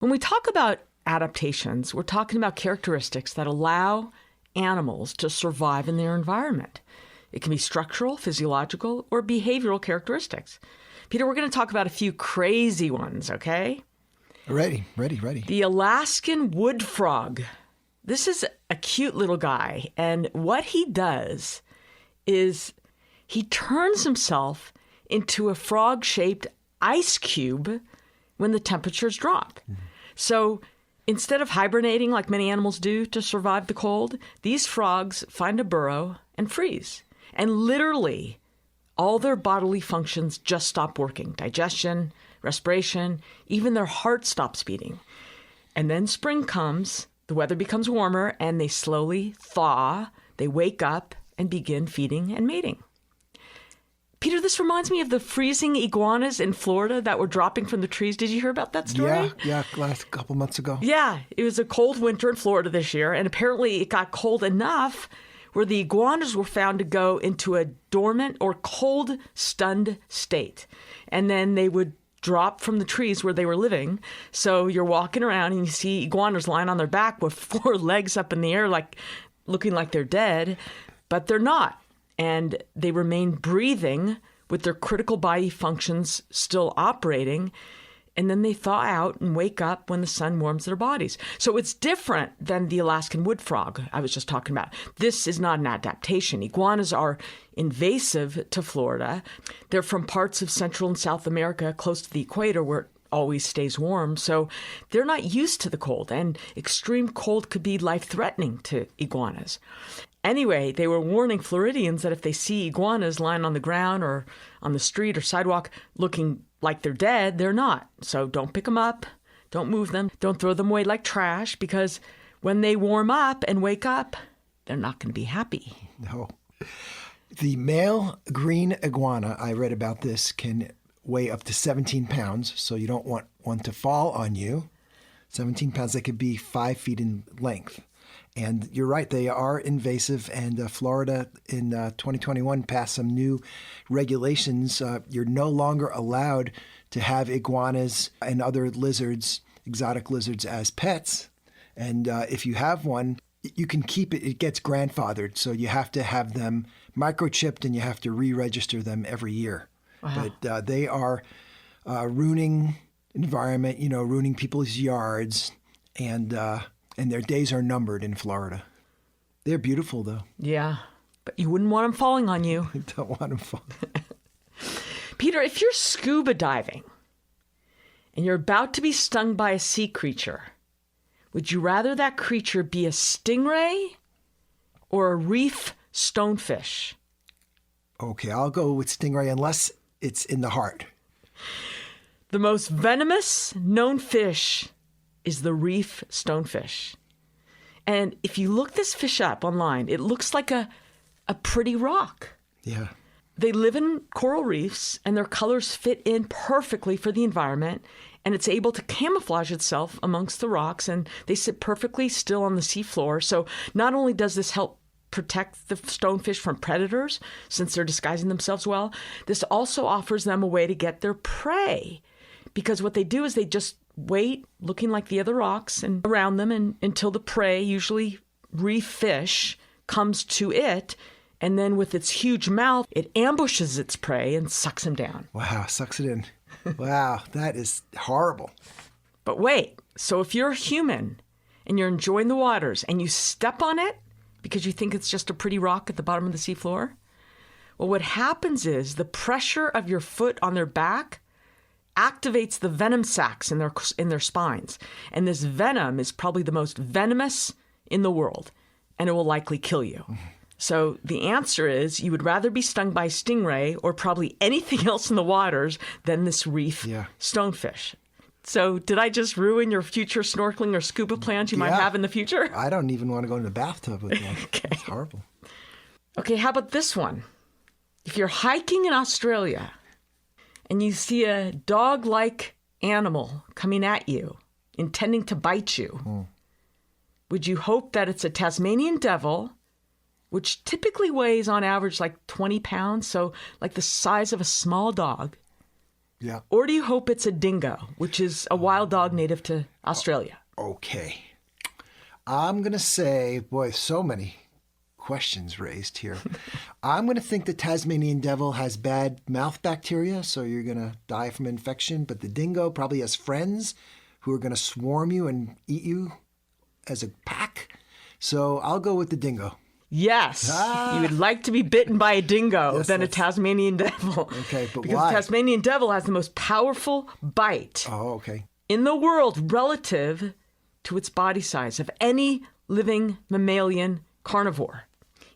When we talk about adaptations, we're talking about characteristics that allow animals to survive in their environment. It can be structural, physiological, or behavioral characteristics. Peter, we're going to talk about a few crazy ones, okay? Ready. The Alaskan wood frog. This is a cute little guy, and what he does is he turns himself into a frog-shaped ice cube when the temperatures drop. Mm-hmm. So instead of hibernating like many animals do to survive the cold, these frogs find a burrow and freeze. And literally, all their bodily functions just stop working. Digestion, respiration, even their heart stops beating. And then spring comes, the weather becomes warmer, and they slowly thaw. They wake up and begin feeding and mating. Peter, this reminds me of the freezing iguanas in Florida that were dropping from the trees. Did you hear about that story? Yeah, last couple months ago. Yeah, it was a cold winter in Florida this year, and apparently it got cold enough where the iguanas were found to go into a dormant or cold, stunned state. And then they would drop from the trees where they were living. So you're walking around and you see iguanas lying on their back with 4 legs up in the air, like looking like they're dead, but they're not. And they remain breathing with their critical body functions still operating. And then they thaw out and wake up when the sun warms their bodies. So it's different than the Alaskan wood frog I was just talking about. This is not an adaptation. Iguanas are invasive to Florida. They're from parts of Central and South America close to the equator where it always stays warm. So they're not used to the cold. And extreme cold could be life-threatening to iguanas. Anyway, they were warning Floridians that if they see iguanas lying on the ground or on the street or sidewalk looking like they're dead, they're not. So don't pick them up, don't move them, don't throw them away like trash, because when they warm up and wake up, they're not going to be happy. No. The male green iguana, I read about this, can weigh up to 17 pounds, so you don't want one to fall on you. 17 pounds, that could be 5 feet in length. And you're right, they are invasive. And Florida in 2021 passed some new regulations. You're no longer allowed to have iguanas and other lizards, exotic lizards, as pets. And if you have one, you can keep it. It gets grandfathered. So you have to have them microchipped and you have to re-register them every year. Wow. But they are ruining environment, ruining people's yards. And their days are numbered in Florida. They're beautiful, though. Yeah, but you wouldn't want them falling on you. I don't want them falling. Peter, if you're scuba diving and you're about to be stung by a sea creature, would you rather that creature be a stingray or a reef stonefish? Okay, I'll go with stingray unless it's in the heart. The most venomous known fish is the reef stonefish. And if you look this fish up online, it looks like a pretty rock. Yeah. They live in coral reefs, and their colors fit in perfectly for the environment, and it's able to camouflage itself amongst the rocks, and they sit perfectly still on the seafloor. So not only does this help protect the stonefish from predators, since they're disguising themselves well, this also offers them a way to get their prey. Because what they do is they just wait, looking like the other rocks and around them, and until the prey, usually reef fish, comes to it. And then with its huge mouth, it ambushes its prey and sucks him down. Wow, sucks it in. Wow, that is horrible. But wait, so if you're a human and you're enjoying the waters and you step on it because you think it's just a pretty rock at the bottom of the seafloor, well, what happens is the pressure of your foot on their back activates the venom sacs in their spines. And this venom is probably the most venomous in the world, and it will likely kill you. So the answer is you would rather be stung by a stingray or probably anything else in the waters than this reef stonefish. So did I just ruin your future snorkeling or scuba plans you might have in the future? I don't even want to go in the bathtub with that. Okay. It's horrible. Okay, how about this one? If you're hiking in Australia and you see a dog-like animal coming at you, intending to bite you, would you hope that it's a Tasmanian devil, which typically weighs on average like 20 pounds, so like the size of a small dog? Yeah. Or do you hope it's a dingo, which is a wild dog native to Australia? Okay. I'm going to say, boy, so many questions raised here. I'm going to think the Tasmanian devil has bad mouth bacteria, so you're going to die from infection. But the dingo probably has friends who are going to swarm you and eat you as a pack. So I'll go with the dingo. Yes. You would like to be bitten by a dingo than a Tasmanian devil. Okay, but because why? The Tasmanian devil has the most powerful bite Okay. in the world relative to its body size of any living mammalian carnivore.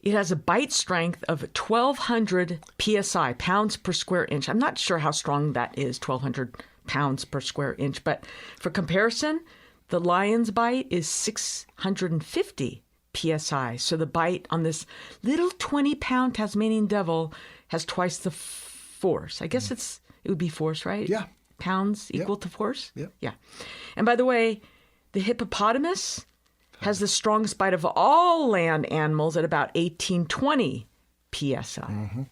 It has a bite strength of 1,200 psi, pounds per square inch. I'm not sure how strong that is, 1,200 pounds per square inch. But for comparison, the lion's bite is 650 psi. So the bite on this little 20-pound Tasmanian devil has twice the force. I guess it would be force, right? Yeah. Pounds equal to force? Yep. Yeah. And by the way, the hippopotamus has the strongest bite of all land animals at about 1820 psi. Mm-hmm.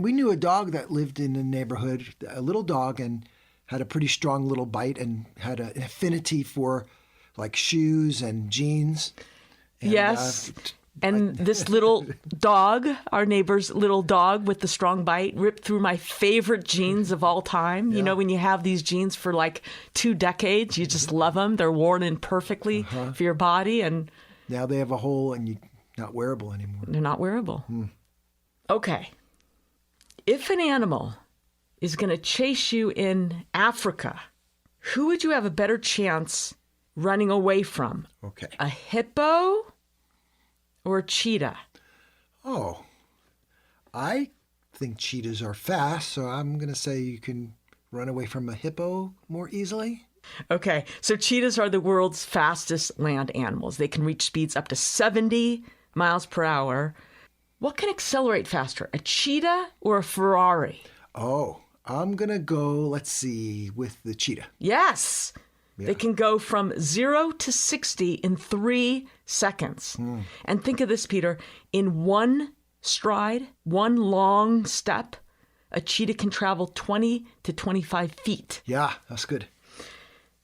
We knew a dog that lived in a neighborhood, a little dog, and had a pretty strong little bite and had an affinity for like shoes and jeans. And, yes. And this little dog, our neighbor's little dog with the strong bite, ripped through my favorite jeans of all time. Yeah. You know, when you have these jeans for like 2 decades, you just love them. They're worn in perfectly for your body. And now they have a hole and you're not wearable anymore. They're not wearable. Okay. If an animal is going to chase you in Africa, who would you have a better chance running away from? Okay. A hippo or a cheetah? Oh, I think cheetahs are fast, so I'm going to say you can run away from a hippo more easily. Okay, so cheetahs are the world's fastest land animals. They can reach speeds up to 70 miles per hour. What can accelerate faster, a cheetah or a Ferrari? Oh, I'm going to go, let's see, with the cheetah. Yes. Yeah. They can go from 0 to 60 in 3 seconds. And think of this, Peter. In one stride, one long step, a cheetah can travel 20 to 25 feet. Yeah, that's good.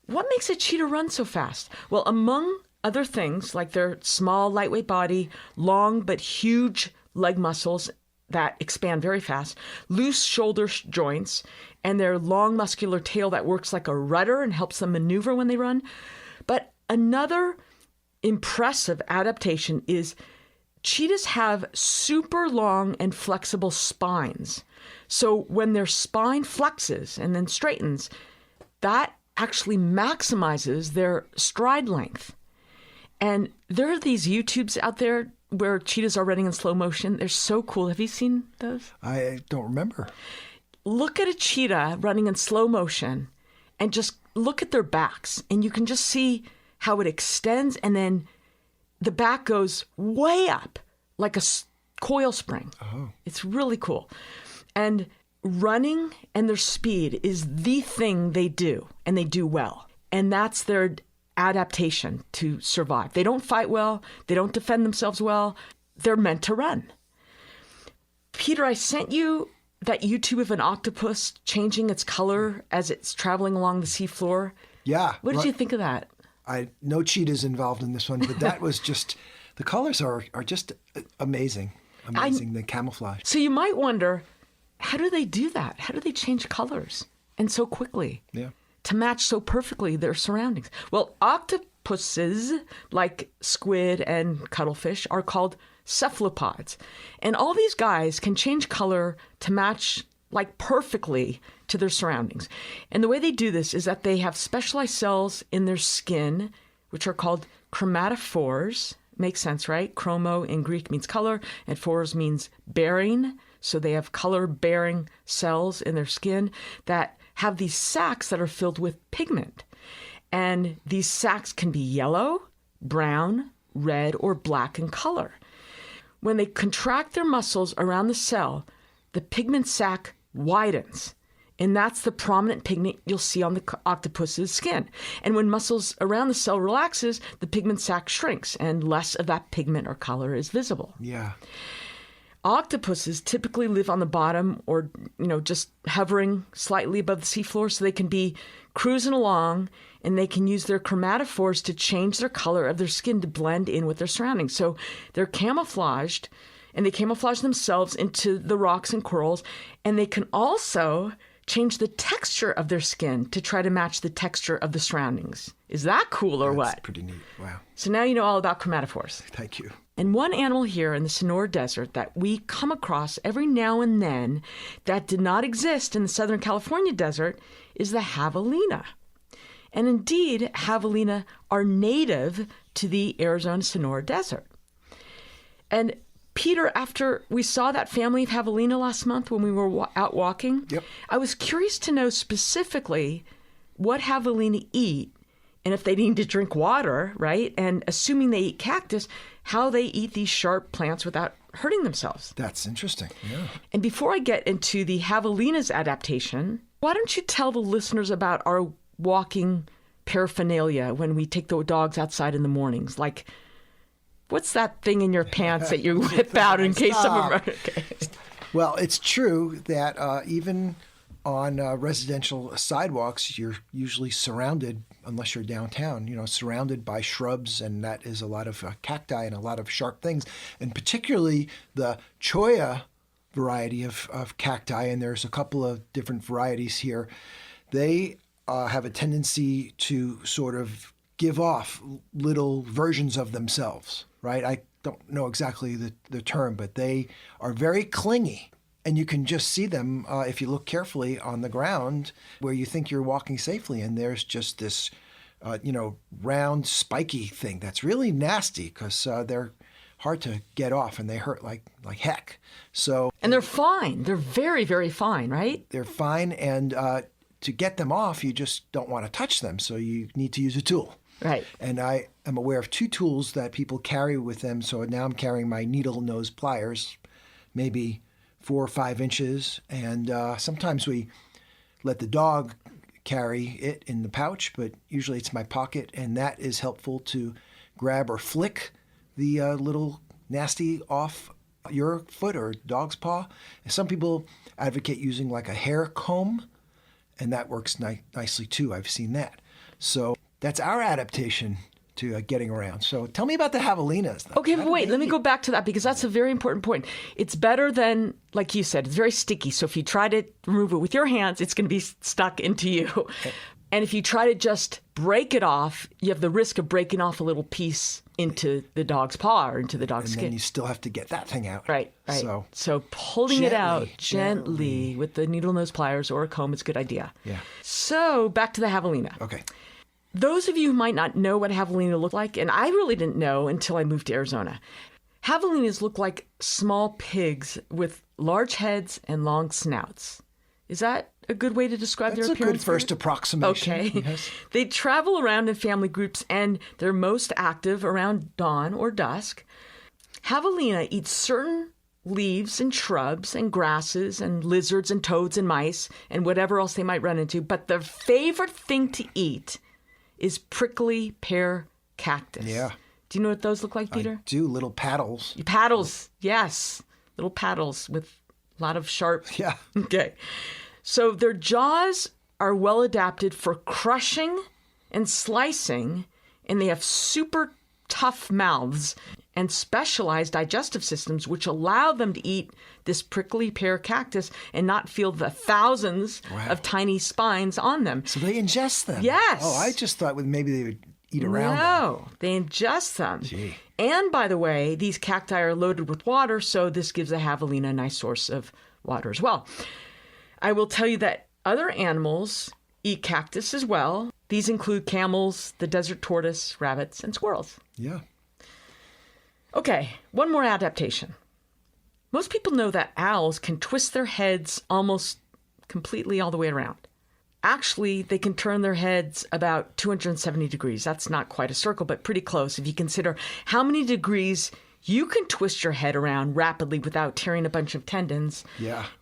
What makes a cheetah run so fast? Well, among other things, like their small, lightweight body, long but huge leg muscles that expand very fast, loose shoulder joints, and their long muscular tail that works like a rudder and helps them maneuver when they run. But another impressive adaptation is cheetahs have super long and flexible spines. So when their spine flexes and then straightens, that actually maximizes their stride length. And there are these YouTubes out there where cheetahs are running in slow motion. They're so cool. Have you seen those? I don't remember. Look at a cheetah running in slow motion and just look at their backs. And you can just see how it extends and then the back goes way up like a coil spring. Oh. It's really cool. And running and their speed is the thing they do, and they do well. And that's their adaptation to survive. They don't fight well. They don't defend themselves well. They're meant to run. Peter, I sent you that YouTube of an octopus changing its color as it's traveling along the seafloor. Yeah. What did you think of that? No cheetahs involved in this one, but that was just, the colors are just amazing. Amazing, the camouflage. So you might wonder, how do they do that? How do they change colors and so quickly? Yeah. To match so perfectly their surroundings. Well, octopuses, like squid and cuttlefish, are called cephalopods. And all these guys can change color to match like perfectly to their surroundings. And the way they do this is that they have specialized cells in their skin, which are called chromatophores. Makes sense, right? Chromo in Greek means color, and phores means bearing. So they have color-bearing cells in their skin that have these sacs that are filled with pigment. And these sacs can be yellow, brown, red, or black in color. When they contract their muscles around the cell, the pigment sac widens. And that's the prominent pigment you'll see on the octopus's skin. And when muscles around the cell relaxes, the pigment sac shrinks and less of that pigment or color is visible. Yeah. Octopuses typically live on the bottom or, just hovering slightly above the seafloor, so they can be cruising along, and they can use their chromatophores to change their color of their skin to blend in with their surroundings. So they're camouflaged, and they camouflage themselves into the rocks and corals, and they can also change the texture of their skin to try to match the texture of the surroundings. Is that cool or what? That's pretty neat. Wow. So now you know all about chromatophores. Thank you. And one animal here in the Sonora Desert that we come across every now and then that did not exist in the Southern California desert is the javelina. And indeed, javelina are native to the Arizona Sonora Desert. And Peter, after we saw that family of javelina last month when we were out walking, Yep. I was curious to know specifically what javelina eat and if they need to drink water, right? And assuming they eat cactus, how they eat these sharp plants without hurting themselves. That's interesting. Yeah. And before I get into the javelina's adaptation, why don't you tell the listeners about our walking paraphernalia when we take the dogs outside in the mornings? Like, what's that thing in your pants that you whip out in case someone... Okay. Well, it's true that even on residential sidewalks, you're usually surrounded, unless you're downtown, surrounded by shrubs, and that is a lot of cacti and a lot of sharp things, and particularly the cholla variety of cacti, and there's a couple of different varieties here. They have a tendency to sort of give off little versions of themselves, right? I don't know exactly the term, but they are very clingy. And you can just see them if you look carefully on the ground where you think you're walking safely. And there's just this, round, spiky thing that's really nasty because they're hard to get off and they hurt like heck. So and they're fine. They're very, very fine, right? They're fine. And to get them off, you just don't want to touch them. So you need to use a tool. Right. And I am aware of 2 tools that people carry with them. So now I'm carrying my needle nose pliers, maybe 4 or 5 inches. And sometimes we let the dog carry it in the pouch, but usually it's my pocket. And that is helpful to grab or flick the little nasty off your foot or dog's paw. And some people advocate using like a hair comb, and that works nicely too. I've seen that. So that's our adaptation to getting around. So tell me about the javelinas. Though. Okay, but wait, let me go back to that because that's a very important point. It's better than, like you said, it's very sticky. So if you try to remove it with your hands, it's going to be stuck into you. Okay. And if you try to just break it off, you have the risk of breaking off a little piece into the dog's paw or into the dog's skin. And then you still have to get that thing out. Right. So pulling it out gently with the needle nose pliers or a comb is a good idea. Yeah. So back to the javelina. Okay. Those of you who might not know what javelina look like, and I really didn't know until I moved to Arizona, javelinas look like small pigs with large heads and long snouts. Is that a good way to describe their appearance? That's a good first approximation. Okay. Yes. They travel around in family groups, and they're most active around dawn or dusk. Javelina eats certain leaves and shrubs and grasses and lizards and toads and mice and whatever else they might run into. But their favorite thing to eat is prickly pear cactus. Yeah. Do you know what those look like, Peter? I do, little paddles. Paddles, yes. Little paddles with a lot of sharp... Yeah. Okay. So their jaws are well adapted for crushing and slicing, and they have super tough mouths and specialized digestive systems which allow them to eat this prickly pear cactus and not feel the thousands of tiny spines on them. So they ingest them? Yes. Oh, I just thought maybe they would eat around them. No, they ingest them. Gee. And by the way, these cacti are loaded with water, so this gives the javelina a nice source of water as well. I will tell you that other animals eat cactus as well. These include camels, the desert tortoise, rabbits, and squirrels. Yeah. Okay, one more adaptation. Most people know that owls can twist their heads almost completely all the way around. Actually, they can turn their heads about 270 degrees. That's not quite a circle, but pretty close if you consider how many degrees you can twist your head around rapidly without tearing a bunch of tendons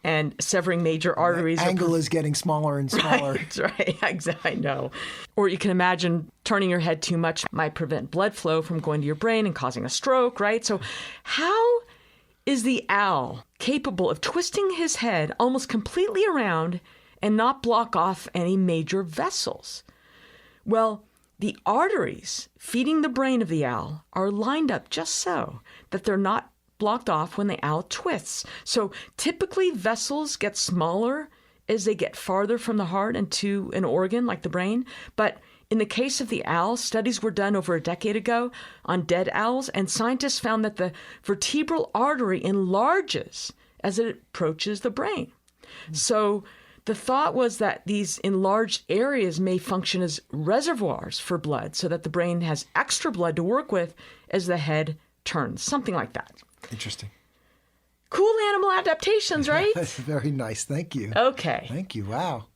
and severing major arteries. The angle is getting smaller and smaller. Right, right. Exactly. I know. Or you can imagine turning your head too much might prevent blood flow from going to your brain and causing a stroke, right? So how is the owl capable of twisting his head almost completely around and not block off any major vessels? Well, the arteries feeding the brain of the owl are lined up just so that they're not blocked off when the owl twists. So typically vessels get smaller as they get farther from the heart and to an organ like the brain. But in the case of the owl, studies were done over a decade ago on dead owls, and scientists found that the vertebral artery enlarges as it approaches the brain. So the thought was that these enlarged areas may function as reservoirs for blood so that the brain has extra blood to work with as the head turns, something like that. Interesting. Cool animal adaptations, right? Very nice. Thank you. Okay. Thank you. Wow.